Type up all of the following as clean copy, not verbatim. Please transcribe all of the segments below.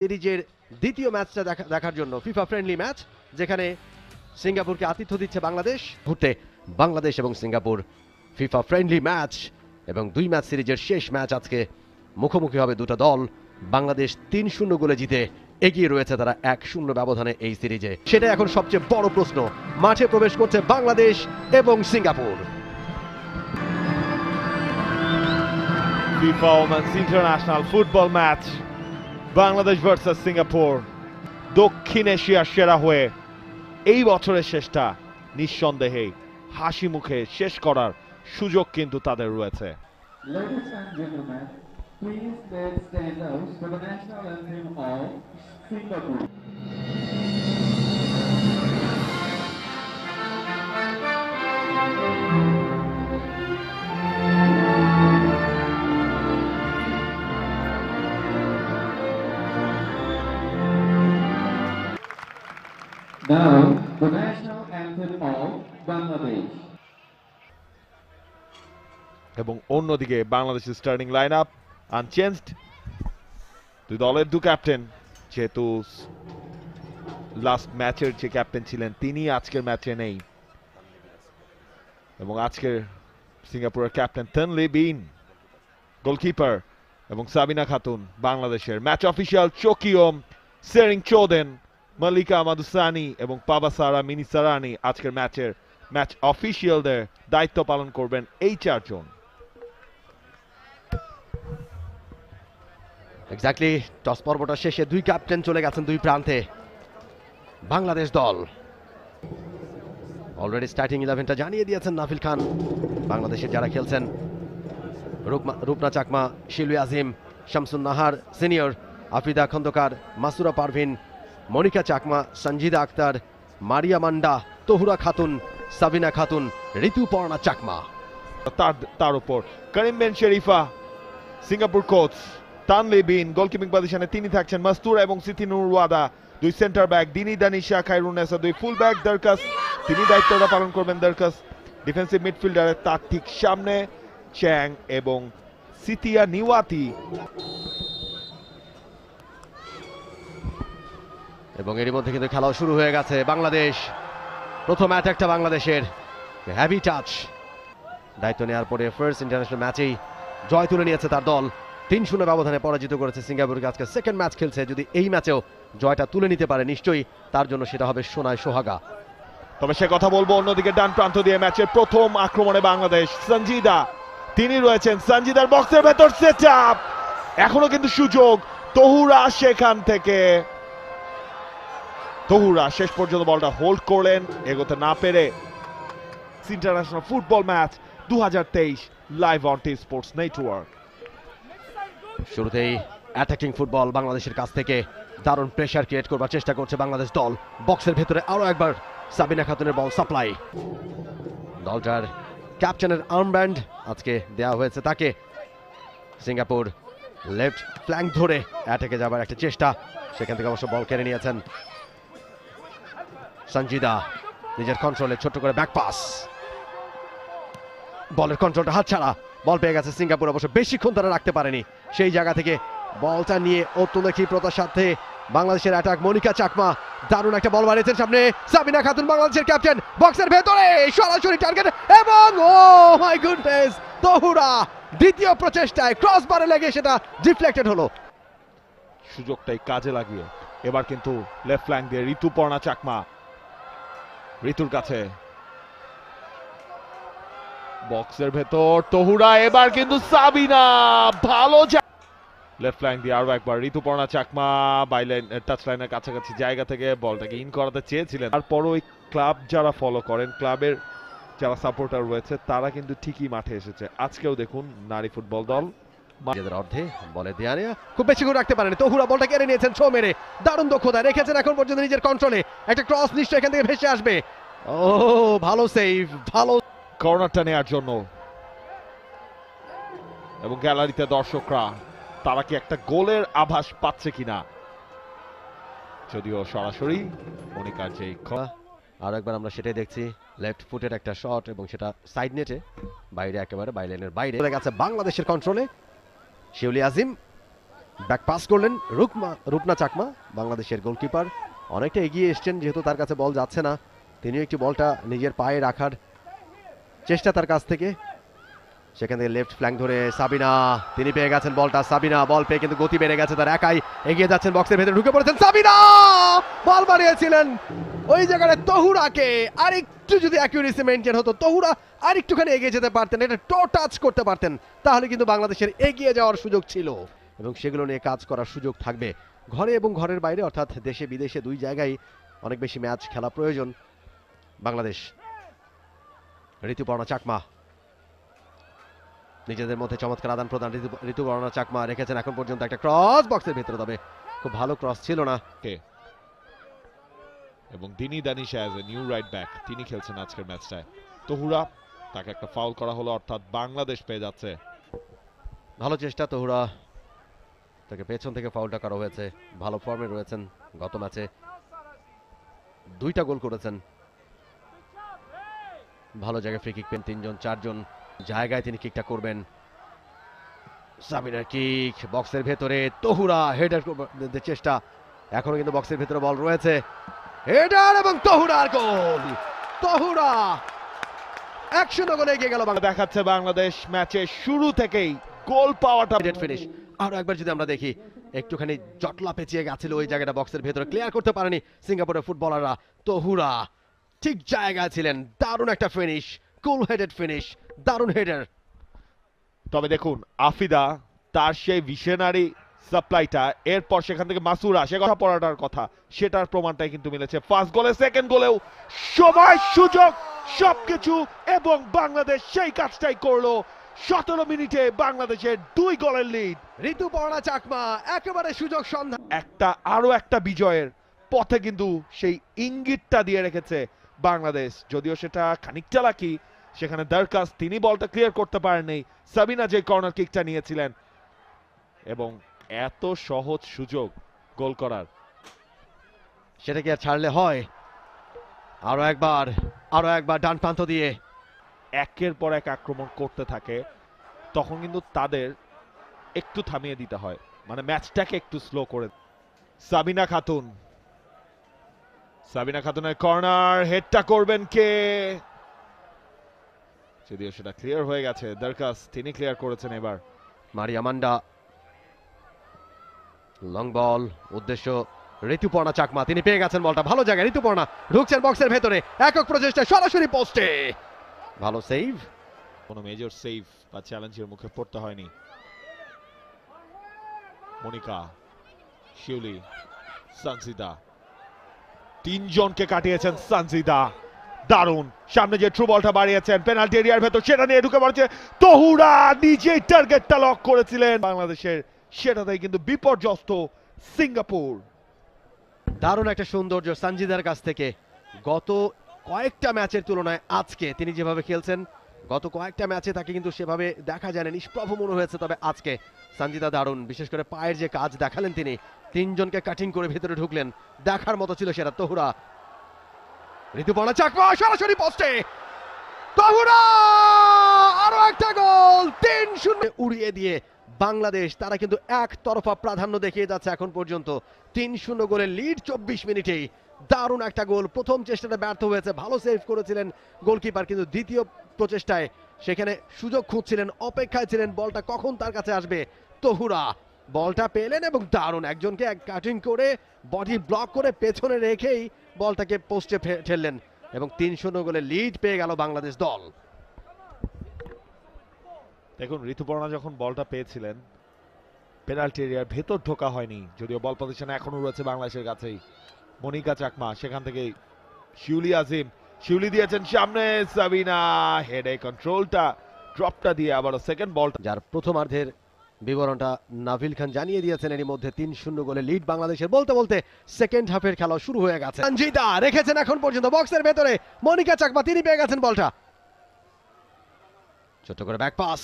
সিরিজের দ্বিতীয় ম্যাচটা দেখার জন্য ফিফা ফ্রেন্ডলি ম্যাচ, যেখানে সিঙ্গাপুরকে আতিথ্য দিচ্ছে বাংলাদেশ। ঘুরতে বাংলাদেশ এবং সিঙ্গাপুর ফিফা ফ্রেন্ডলি ম্যাচ এবং 2 ম্যাচ সিরিজের শেষ ম্যাচ। আজকে মুখোমুখি হবে দুটো দল। বাংলাদেশ 3-0 গোলে জিতে এগিয়ে রয়েছে তারা 1-0 ব্যবধানে এই সিরিজে। সেটা এখন সবচেয়ে বড় প্রশ্ন। মাঠে প্রবেশ করছে বাংলাদেশ এবং Singapore. FIFA Women's International Football Match, Bangladesh versus Singapore. দক্ষিণ এশিয়ার সেরা হয়ে এই বছরের শেষটা নিঃসন্দেহে হাসি মুখে শেষ করার সুযোগ কিন্তু তাদের রয়েছে। Ladies and gentlemen, please let's stand up for the national anthem of Singapore. Now, the national anthem of Bangladesh. এবং অন্যদিকে বাংলাদেশের স্টার্টিং লাইন আপ আনচেঞ্জড। দুই দলের দু ক্যাপ্টেন, যেহেতু লাস্ট ম্যাচের যে ক্যাপ্টেন ছিলেন তিনি আজকের ম্যাচে নেই, এবং আজকের সিঙ্গাপুরের ক্যাপ্টেন তানলি বিন গোলকিপার, এবং সাবিনা খাতুন বাংলাদেশের। ম্যাচ অফিসিয়াল চোকিওম, সেরিং চোদেন, মালিকা মাদুসানি এবং পাবাসারা মিনিসারানি আজকের ম্যাচ অফিসিয়ালদের দায়িত্ব পালন করবেন এই চারজন। এক্স্যাক্টলি, টস পর্বটা শেষে 2 ক্যাপ্টেন চলে গেছেন 2 প্রান্তে। বাংলাদেশ দল অলরেডি স্টার্টিং 11টা জানিয়ে দিয়েছেন নাফিল খান। বাংলাদেশের যারা খেলছেন: রূপনা চাকমা, শিলু আজিম, শামসুন নাহার সিনিয়র, আফিদা খন্দকার, মাসুরা পারভিন, মনিকা চাকমা, সঞ্জিদা আক্তার, মারিয়া মান্ডা, তহুরা খাতুন, সাবিনা খাতুন, ঋতুপর্ণা চাকমা। তার উপর করিম বিন শরীফা সিঙ্গাপুর কোচ, তানলি বিন গোলকিপিং পজিশনে তিনি থাকছেন, মাস্তুরা এবং সিথি নুরওয়াদা 2 সেন্টার ব্যাক, দিনি দানিশা, খায়রুন্নেসা 2 ফুল ব্যাক, দরকাস তিনি দায়িত্বটা পালন করবেন। দরকাস ডিফেন্সিভ মিডফিল্ডারের তার ঠিক সামনে চ্যাং এবং সিতিয়া নিওয়াতি। এবং এরই মধ্যে কিন্তু খেলাও শুরু হয়ে গেছে। বাংলাদেশ প্রথম অ্যাটাকটা বাংলাদেশের হ্যাভি টাচ। দায়িত্ব নেওয়ার পরে ফার্স্ট ইন্টারন্যাশনাল ম্যাচেই জয় তুলে নিয়েছে তার দল। 3-0 ব্যবধানে পরাজিত করেছে সিঙ্গাপুরকে। আজকে সেকেন্ড ম্যাচ খেলছে। যদি এই ম্যাচেও জয়টা তুলে নিতে পারে, নিশ্চয়ই তার জন্য সেটা হবে সোনায় সোহাগা। তবে সে কথা বলবো অন্যদিকে ডান প্রান্ত দিয়ে ম্যাচের প্রথম আক্রমণে বাংলাদেশ। সঞ্জিদা তিনি রয়েছেন, সঞ্জিদার বক্সের ভেতর সেটআপ, এখনো কিন্তু সুযোগ। তহুরা সেখান থেকে, তহুরা শেষ পর্যন্ত বলটা হোল্ড করলেন এগোতে না পেরে। International football match 2023 live on T Sports network. শুরুতেই অ্যাটাকিং ফুটবল বাংলাদেশের কাছ থেকে। দারুণ প্রেসার ক্রিয়েট করবার চেষ্টা করছে বাংলাদেশ দল। বক্সের ভেতরে আরো একবার সাবিনা খাতুনের বল সাপ্লাই। দলটার ক্যাপ্টেনের আর্মব্যান্ড আজকে দেওয়া হয়েছে তাকে। সিঙ্গাপুর লেফট ফ্ল্যাঙ্ক ধরে অ্যাটাকে যাবার একটা চেষ্টা, সেখান থেকে অবশ্য বল কেড়ে নিয়েছেন সঞ্জিদা। নিজের কন্ট্রোলে ছোট্ট করে ব্যাক পাস, বলের কন্ট্রোলটা হাতছাড়া। বল পেয়ে গেছে সিঙ্গাপুর, অবশ্য বেশিক্ষণ তারা রাখতে পারেনি। সেই জায়গা থেকে বলটা নিয়ে অত্যন্ত ক্ষিপ্রতার সাথে বাংলাদেশের অ্যাটাক। মনিকা চাকমা দারুণ একটা বল বাড়িয়েছেন সামনে। সাবিনা খাতুন বাংলাদেশের ক্যাপ্টেন, বক্সের ভেতরে সরাসরি টার্গেট, এবং ও মাই গুডনেস, তহুরা দ্বিতীয় প্রচেষ্টায় ক্রসবারে লেগে সেটা ডিফ্লেক্টেড হলো। সুযোগটাই কাজে লাগিয়ে এবার কিন্তু লেফট ফ্ল্যাঙ্ক দিয়ে ঋতুপর্ণা চাকমা, ঋতুর কাছে বক্সের ভেতর তহুরা, এবার কিন্তু সাবিনা ভালো লেফট ফ্ল্যাঙ্ক দিয়ে আরো একবার ঋতুপর্ণা চাকমা বাইলাইন টাচ লাইনের কাছাকাছি জায়গা থেকে বলটাকে ইন করাতে চেয়েছিলেন। তারপরও ওই ক্লাব যারা ফলো করেন, ক্লাবের যারা সাপোর্টার রয়েছে, তারা কিন্তু ঠিকই মাঠে এসেছে। আজকেও দেখুন নারী ফুটবল দল নিজেদের অর্ধে বলে দেয়া নেয়া খুব বেশি করে রাখতে পারেনি। তহুরা বলটা কেড়ে নিয়েছেন ছো মেরে, দারুণ দক্ষতা রেখেছেন এখন পর্যন্ত নিজের কন্ট্রোলে। একটা ক্রস নিশ্চয় এখান থেকে ভেসে আসবে। ও ভালো সেভ, ভালো কর্নারটা নেওয়ার জন্য। এবং গ্যালারিতে দর্শকরা তারা কি একটা গোলের আভাস পাচ্ছে কিনা, যদিও সরাসরি মনিকার যে আর একবার আমরা সেটাই দেখছি। লেফট ফুটের একটা শট এবং সেটা সাইড নেটে বাইরে, একেবারে বাইলাইনের বাইরে চলে গেছে বাংলাদেশের কন্ট্রোলে। শিউলি আজিম ব্যাক পাস করলেন রূপনা চাকমা, বাংলাদেশের গোলকিপার অনেকটা এগিয়ে এসছেন, যেহেতু তার কাছে বল যাচ্ছে না তিনিও একটি বলটা নিজের পায়ে রাখার চেষ্টা তার কাছ থেকে। সেখান থেকে লেফট ফ্ল্যাঙ্ক ধরে সাবিনা, তিনি পেয়ে গেছেন বলটা। সাবিনা বল পেয়ে কিন্তু গতি বেড়ে গেছে তার, একাই এগিয়ে যাচ্ছেন, বক্সের ভেতরে ঢুকে পড়েছেন সাবিনা, বল বাড়িয়েছিলেন ওই জায়গায় তহুরাকে। আরেকটু যদি অ্যাকুরেসি মেইনটেইন হতো, তহুরা আরেকটুখানি এগিয়ে যেতে পারতেন, এটা টো টাচ করতে পারতেন, তাহলে কিন্তু বাংলাদেশের এগিয়ে যাওয়ার সুযোগ ছিল এবং সেগুলো নিয়ে কাজ করার সুযোগ থাকবে। ঘরে এবং ঘরের বাইরে অর্থাৎ দেশে বিদেশে দুই জায়গায় অনেক বেশি ম্যাচ খেলা প্রয়োজন বাংলাদেশ। ঋতুপর্ণা চাকমা নিজেদের মধ্যে চমৎকার আদান প্রদান, ঋতুপর্ণা চাকমা রেখেছেন এখন পর্যন্ত একটা ক্রস বক্সের ভেতরে, তবে খুব ভালো ক্রস ছিল না। এবং দিনি দানিশা as a new right back তিনি খেলছেন আজকের ম্যাচটায়। তহুরা তাকে একটা ফাউল করা হলো, অর্থাৎ বাংলাদেশ পেয়ে যাচ্ছে। ভালো চেষ্টা তহুরা, তাকে পেছন থেকে ফাউলটা করা হয়েছে। ভালো ফর্মে রয়েছেন, গত ম্যাচে 2টা গোল করেছেন, ভালো জায়গায় ফ্রি কিক পেন 3জন 4জন জায়গায় তিনি কিকটা করবেন। সাবিনার কিক বক্সের ভেতরে, তহুরা হেডার চেষ্টা, এখনো কিন্তু বক্সের ভেতরে বল রয়েছে, হেডার এবং তহুরার গোল। তহুরা 1-0 গোলে এগিয়ে গেল বাংলাদেশ। দেখাচ্ছে বাংলাদেশ ম্যাচের শুরু থেকেই গোল পাওয়াটা। ফিনিশ আরো একবার যদি আমরা দেখি, একটুখানি জটলা পেঁচিয়ে গেছিল ওই জায়গাটা, বক্সের ভেতরে ক্লিয়ার করতে পারেনি সিঙ্গাপুরের ফুটবলাররা। তহুরা ঠিক জায়গায় ছিলেন, দারুণ একটা ফিনিশ, কুল হেডেড ফিনিশ, দারুণ হেডার। তবে দেখুন আফিদা তার সেই ভিশনারি সাপ্লাইটা, এরপর সেখান থেকে মাসুরা সে কথা পড়াটার কথা, সেটার প্রমাণটাই কিন্তু মিলেছে ফার্স্ট গোলে, সেকেন্ড গোলেও সময় সুযোগ সবকিছু, এবং বাংলাদেশ সেই কাজটাই করলো। 17 মিনিটে বাংলাদেশের 2 গোলের লিড। ঋতুপর্ণা চাকমা একেবারে সুযোগ সন্ধান, আরো একটা বিজয়ের পথে কিন্তু সেই ইঙ্গিতটা দিয়ে রেখেছে বাংলাদেশ, যদিও সেটা খানিকটা লাকি। সেখানে দরকাস তিনি বলটা ক্লিয়ার করতে পারেননি, সাবিনা যে কর্নার কিকটা নিয়েছিলেন, এবং এত সহজ সুযোগ গোল করার, সেটা কি আর ছাড়লে হয়? আরো একবার ডান প্রান্ত দিয়ে একের পর এক আক্রমণ করতে থাকে, তখন কিন্তু তাদের একটু থামিয়ে দিতে হয়, মানে ম্যাচটাকে একটু স্লো করে। সাবিনা খাতুনের কর্নার, হেডটা করবেন কে? যদিও সেটা ক্লিয়ার হয়ে গেছে, দরকাস তিনি ক্লিয়ার করেছেন। এবার মারিয়া মান্ডা, লং বল, উদ্দেশ্য ঋতুপর্ণা চাকমা, তিনি পেয়ে গেছেন বলটা, ভালো জায়গায় ঋতুপর্ণা ঢুকছেন বক্সের ভেতরে, একক প্রচেষ্টা সরাসরি পোস্টে, ভালো সেভ। কোনো মেজর সেভ বা চ্যালেঞ্জের মুখে পড়তে হয়নি। মনিকা, শিউলি, সানজিদা, 3 জনকে কাটিয়েছেন সানজিদা, দারুণ। সামনে যে থ্রু বলটা বাড়িয়েছেন পেনাল্টি এরিয়ার ভেতর, সেটা নিয়ে ঢুকে পড়ছে তহুরা, নিজেই টার্গেটটা লক করেছিলেন বাংলাদেশের, সেটাতেই কিন্তু বিপর্যস্ত সিঙ্গাপুর। দারুণ একটা সৌন্দর্য সানজিদার কাছ থেকে, গত কয়েকটা ম্যাচের তুলনায় আজকে তিনি যেভাবে খেলছেন, গত কয়েকটা ম্যাচে তাকে কিন্তু সেভাবে দেখা যায় না, নিষ্প্রভ মনে হয়েছে, তবে আজকে সানজিদা দারুণ, বিশেষ করে পায়ের যে কাজ দেখালেন তিনি, 3 জনকে কাটিং করে ভেতরে ঢুকলেন, দেখার মতো ছিল সেটা। তহুরা, ঋতুপর্ণা চাকমা সরাসরি পোস্টে, তহুরা আরো একটা গোল, 3-0 উড়িয়ে দিয়ে বাংলাদেশ, তারা কিন্তু একতরফা প্রাধান্য দেখিয়ে যাচ্ছে এখন পর্যন্ত। 3-0 গোলের লিড 24 মিনিটেই, দারুণ একটা গোল। প্রথম চেষ্টাটা ব্যর্থ হয়েছে, ভালো সেভ করেছিলেন গোলকিপার, কিন্তু দ্বিতীয় প্রচেষ্টায় সেখানে সুযোগ খুঁজছিলেন, অপেক্ষায় ছিলেন বলটা কখন তার কাছে আসবে। তহুরা বলটা পেলেন এবং দারুণ একজনকে কাটিং করে বডি ব্লক করে পেছনে রেখেই বলটাকে পোস্টে ঠেললেন এবং 3-0 গোলের লিড পেয়ে গেল বাংলাদেশ দল। দেখুন ঋতুপর্ণা যখন বলটা পেয়েছিলেন, পেনাল্টি এরিয়ার ভেতর ঢোকা হয়নি, যদিও বল পজিশন এখনো রয়েছে বাংলাদেশের কাছেই। মনিকা চাকমা, সেখান থেকে শিউলি আজিম, শিউলি দিয়েছেন সামনে, সাবিনা হেডে কন্ট্রোলটা ড্রপটা দিয়ে আবারও সেকেন্ড বলটা। যার প্রথমার্ধের বিবরণটা নাভিল খান জানিয়ে দিয়েছেন, এরই মধ্যে 3-0 গোলে লিড বাংলাদেশের। বলতে বলতে সেকেন্ড হাফের খেলা শুরু হয়ে গেছে। সঞ্জিদা রেখেছেন এখন পর্যন্ত বক্সের ভেতরে, মনিকা চাকমা তিনি পেয়ে গেছেন বলটা, ছোট করে ব্যাক পাস,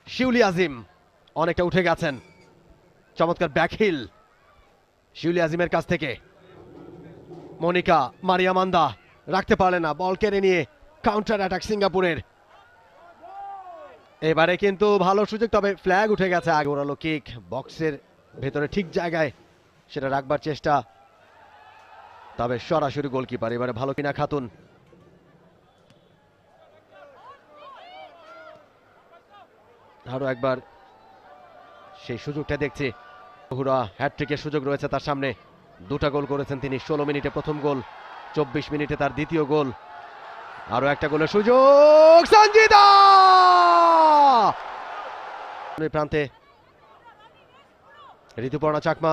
শিউলি আজিম অনেকটা উঠে গেছেন, চমৎকার ব্যাকহিল শিউলি আজিমের কাছ থেকে। মনিকা, মারিয়া মান্দা রাখতে পারলেন না, বল কেড়ে নিয়ে কাউন্টার অ্যাটাক সিঙ্গাপুরের। এবারে কিন্তু ভালো সুযোগ, তবে ফ্ল্যাগ উঠে গেছে। আগে ওরালো কিক বক্সের ভেতরে ঠিক জায়গায় সেটা রাখবার চেষ্টা, তবে সরাসরি গোলকিপার। এবারে ভালো কিনা খাতুন, আরো একবার সেই সুযোগটা দেখছি। তহুরা হ্যাটট্রিকের সুযোগ রয়েছে তার সামনে, দুটা গোল করেছেন তিনি। 16 মিনিটে প্রথম গোল, 24 মিনিটে তার দ্বিতীয় গোল। আরো একটা গোলের সুযোগ, সঞ্জিদা প্রান্তে ঋতুপর্ণা চাকমা,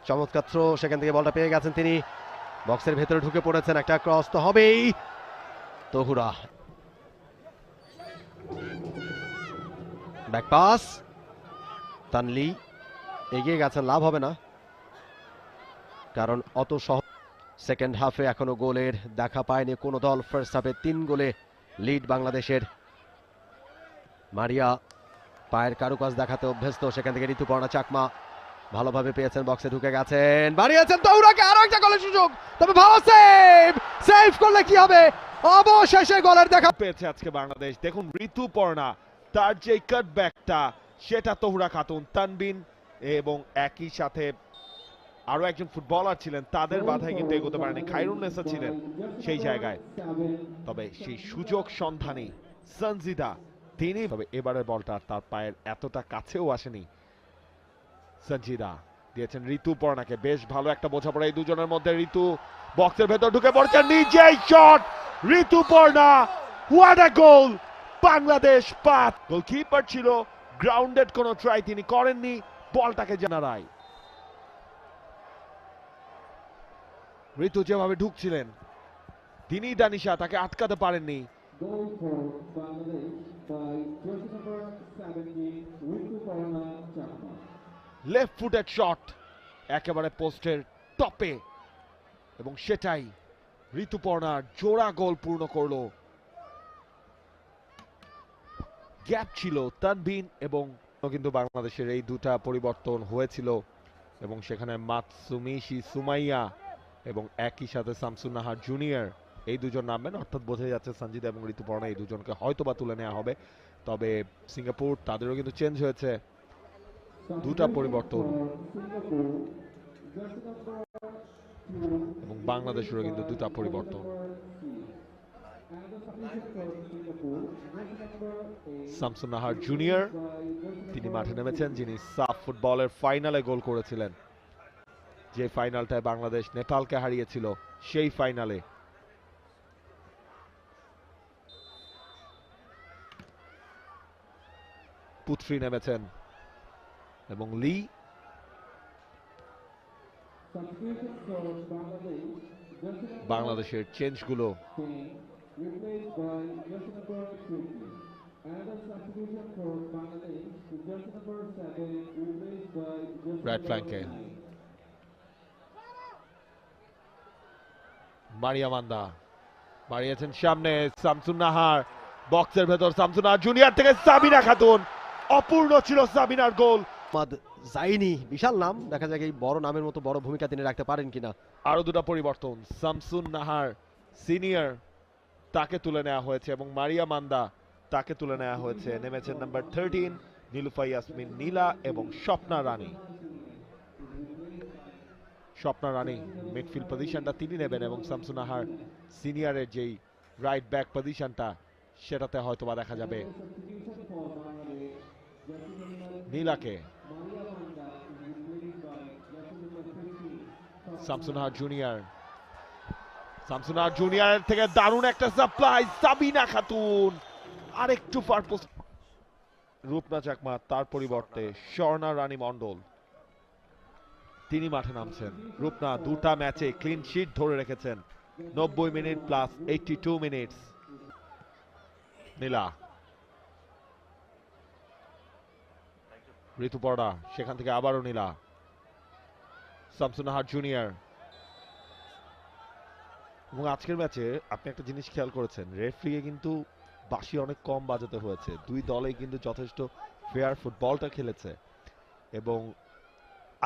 চমৎকার থ্রো, সেখান থেকে বলটা পেয়ে গেছেন তিনি। বক্সের ভেতরে ঢুকে পড়েছেন, একটা ক্রস তো হবেই। তহুরা ব্যাক পাস, তানলি এগিয়ে গেছেন, লাভ হবে না কারণ অত সহজ। সেকেন্ড হাফে এখনো গোলের দেখা পায়নি কোনো দল। ফার্স্ট হাফে 3 গোলে লিড বাংলাদেশের। মারিয়া পায়ের কারুকাজ দেখাতে অভ্যস্ত, সেখান থেকে ঋতুপর্ণা চাকমা ভালোভাবে পেয়েছেন, বক্সে ঢুকে গেছেন, বাড়িয়েছেন তহুরাকে, আরো একটা গোলের সুযোগ, তবে ভালো সেভ করলে কি হবে। অবশেষে গোলের দেখা পেয়েছে আজকে বাংলাদেশ। দেখুন ঋতুপর্ণা, তার যে কাটব্যাকটা সেটা তহুরা খাতুন, তানবিন এবং একই সাথে আরো একজন ফুটবলার ছিলেন, তাদের বাধায় কিন্তু এগোতে পারেনি। খায়রুন্নেসা ছিলেন সেই জায়গায়, তবে সেই সুযোগ সন্ধানী সঞ্জিদা তিনি, তবে এবারের বলটা তার পায়ের এতটা কাছেও আসেনি। সঞ্জিদা দিয়েছেন ঋতুপর্ণাকে, বেশ ভালো একটা বোঝাপড়া এই দুজনের মধ্যে। ঋতু বক্সের ভেতর ঢুকে পড়ছে, নিজেই shot, Rituparna, what a goal! Bangladesh 5। Goalkeeper ছিল, গ্রাউন্ডেড কোনো ট্রাই তিনি করেননি, বলটাকে জানারায়। ঋতু যেভাবে ঢুকছিলেন, তিনি দানিশা তাকে আটকাতে পারেননি। Goal for Bangladesh by jersey number 17, Rituparna Chakma. Left footed shot একেবারে পোস্টের টপে, এবং সেটাই ঋতুপর্ণার জোড়া গোল পূর্ণ করলো। গ্যাপ ছিল তানবিন এবং কিন্তু বাংলাদেশের এই দুটা পরিবর্তন হয়েছিল, এবং সেখানে মাতসুমিশি সুমাইয়া এবং একই সাথে শামসুন নাহার জুনিয়র এই দুজন নামবেন, অর্থাৎ বোঝা যাচ্ছে সঞ্জিদা এবং ঋতুপর্ণা এই দুজনকে হয়তোবা তুলে নেওয়া হবে। তবে সিঙ্গাপুর তাদেরও কিন্তু চেঞ্জ হয়েছে, দুটা পরিবর্তন, এবং বাংলাদেশেরও কিন্তু দুটা পরিবর্তন। শামসুন নাহার জুনিয়র তিনি মাঠে নেমেছেন, যিনি সাফ ফুটবলের ফাইনালে গোল করেছিলেন, যে ফাইনালটায় বাংলাদেশ নেপালকে হারিয়েছিল, সেই ফাইনালে। পুত্রি নেমেছেন এবং লি। Substitution for Bangladesh, jersey number বাংলাদেশের চেঞ্জগুলো 10, replaced by jersey number 20. Another substitution for Bangladesh, jersey number 7, replaced by jersey Right number flank এ 9. মারিয়া মান্দা বাড়িয়েছেন সামনে, শামসুন নাহার বক্সের ভেতর, শামসুন নাহার জুনিয়র থেকে সাবিনা খাতুন, অপূর্ণ ছিল সাবিনার গোল। জাইনি বিশাল নাম, দেখা যাক এই বড় নামের মতো বড় ভূমিকা তিনি রাখতে পারেন কিনা। আরো দুটা পরিবর্তন, শামসুন নাহার সিনিয়র তাকে তুলে নেওয়া হয়েছে এবং মারিয়া মান্দা তাকে তুলে নেওয়া হয়েছে। নেমেছেন নাম্বার 13 নীলুফা ইয়াসমিন নীলা এবং স্বপ্না রানী। স্বপ্না রানী মিডফিল্ড পজিশনটা তিনি নেবেন, এবং শামসুন নাহার সিনিয়রের যেই রাইট ব্যাক পজিশনটা সেটাতে হয়তোবা দেখা যাবে নীলাকে। শামসুন নাহার জুনিয়র, শামসুন নাহার জুনিয়র থেকে দারুণ একটা সাপ্লাই, সাবিনা খাতুন আরেকটু ফার পোস্ট। রূপনা চাকমা তার পরিবর্তে স্বর্ণা রানী মণ্ডল তিনি মাঠে নামছেন। রূপনা দুটা ম্যাচে ক্লিন শিট ধরে রেখেছেন, 90 মিনিট প্লাস 82 মিনিটস। নীলা, ঋতুপর্ণা, সেখান থেকে আবারও নীলা, শামসুন নাহার জুনিয়র। এবং আজকের ম্যাচে আপনি একটা জিনিস খেয়াল করেছেন, রেফারিকে কিন্তু বাঁশি অনেক কম বাজাতে হয়েছে, দুই দলেই কিন্তু যথেষ্ট ফেয়ার ফুটবলটা খেলেছে, এবং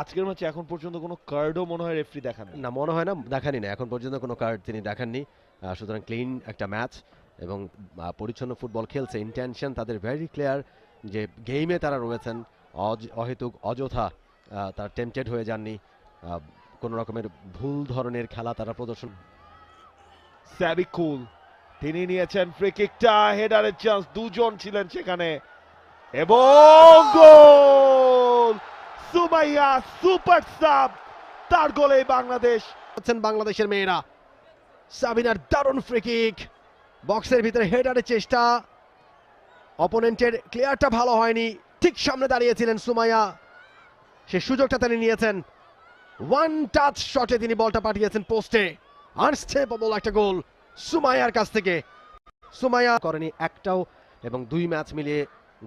আজকের ম্যাচে এখন পর্যন্ত কোনো কার্ডও মনে হয় রেফারি দেখান না, মনে হয় না, দেখানি না এখন পর্যন্ত কোনো কার্ড তিনি দেখাননি। সুতরাং ক্লিন একটা ম্যাচ। এবং পরিচ্ছন্ন ফুটবল খেলছে। ইন্টেনশন তাদের ভেরি ক্লিয়ার যে গেমে তারা রয়েছেন, অহেতুক অযথা তার টেম্পটেড হয়ে যাননি, কোনো রকমের ভুল ধরনের খেলা তারা প্রদর্শন। সাবিকুল তিনি নিয়েছেন ফ্রি কিকটা, হেডারের চান্স, দুজন ছিলেন সেখানে এবং গোল! সুমাইয়া সুপার সাব, তার গোলে বাংলাদেশ। বাংলাদেশের মেয়েরা, সাবিনার দারুণ ফ্রি কিক, বক্সের ভিতরে হেডারের চেষ্টা, অপোনেন্টের ক্লিয়ারটা ভালো হয়নি, ঠিক সামনে দাঁড়িয়েছিলেন সুমাইয়া, সে সুযোগটা তিনি নিয়েছেন, ওয়ান টাচ শটে তিনি বলটা পাঠিয়েছেন পোস্টে, আনস্টেপেবল একটা গোল সুমাইয়ার কাছ থেকে। সুমাইয়া করেনি একটাও, এবং 2 ম্যাচ মিলিয়ে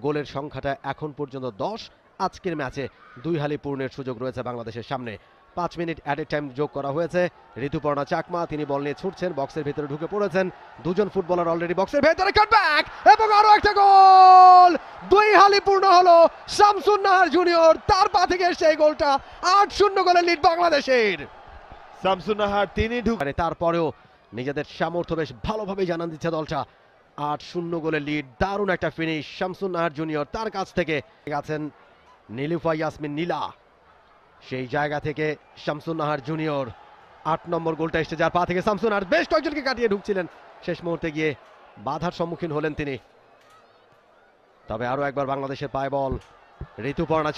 গোলের সংখ্যাটা এখন পর্যন্ত 10। আজকের ম্যাচে 2 হালি পূর্ণের সুযোগ রয়েছে বাংলাদেশের সামনে। 5 মিনিট অ্যাডেড টাইম যোগ করা হয়েছে। ঋতুপর্ণা চাকমা তিনি বল নিয়ে ছুটছেন, বক্সের ভিতরে ঢুকে পড়েছেন, দুজন ফুটবলার অলরেডি বক্সের ভেতরে, কাটব্যাক এবং আরো একটা গোল! 2 হালি পূর্ণ হলো শামসুন নাহার জুনিয়র, তার পা থেকে সেই গোলটা। 8-0 গোলের লিড বাংলাদেশের। শামসুন নাহার তিনি তারপরেও নিজেদের সামর্থ্য বেশ ভালোভাবে জানান দিচ্ছে দলটা। 8-0 গোলের লিড, দারুণ একটা ফিনিশ শামসুন নাহার জুনিয়র তার কাছ থেকে। গেছেন নীলুফা ইয়াসমিন নীলা, সেই জায়গা থেকে শামসুন নাহার জুনিয়র 8 নম্বর গোলটা এসেছে যার পা থেকে। শামসুন নাহার বেশ কয়েকজনকে কাটিয়ে ঢুকছিলেন, শেষ মুহূর্তে গিয়ে বাধার সম্মুখীন হলেন তিনি। তবে আরো একবার বাংলাদেশের পায়ে বল, ঋতুপর্ণা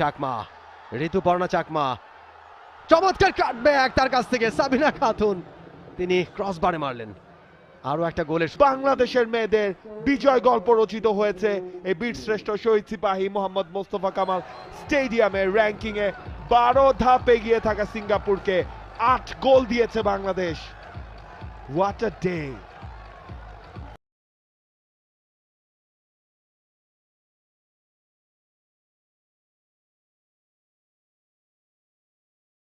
চাকমা, চমৎকার কাটব্যাক তার কাছ থেকে সাবিনা খাতুন, তিনি ক্রসবারে মারলেন। আরো একটা গোলের বাংলাদেশের মেয়েদের বিজয় গল্প রচিত হয়েছে এই বীর শ্রেষ্ঠ শহীদ সিপাহী মোহাম্মদ মোস্তফা কামাল স্টেডিয়ামের র্যাঙ্কিং এ 12 ধাপ এগিয়ে থাকা সিঙ্গাপুরকে 8 গোল দিয়েছে বাংলাদেশ। What a day!